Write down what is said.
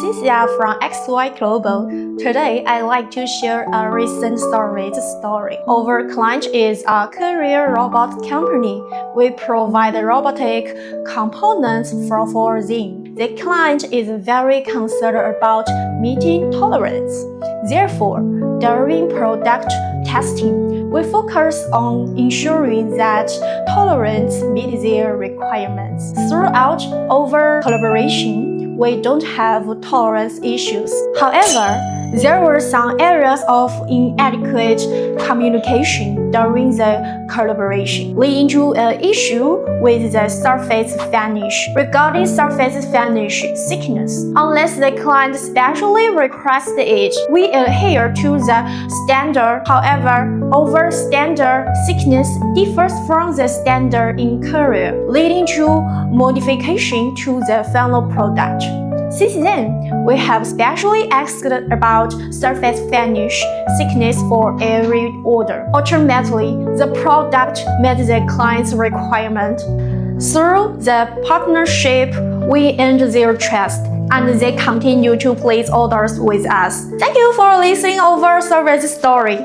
Cynthia from XY Global. Today, I'd like to share a recent storage story. Our client is a Korean robot company. We provide robotic components for them. The client is very concerned about meeting tolerance. Therefore, during product testing, we focus on ensuring that tolerance meets their requirements. Throughout our collaboration, we don't have tolerance issues. However, there were some areas of inadequate communication during the collaboration, leading to an issue with the surface finish. Regarding surface finish thickness, unless the client specially requests it, we adhere to the standard. However, our standard thickness differs from the standard in Korea, leading to modification to the final product. Since then, we have specially asked about surface finish thickness for every order. Ultimately, the product met the client's requirement. Through the partnership, we earned their trust, and they continue to place orders with us. Thank you for listening our service story.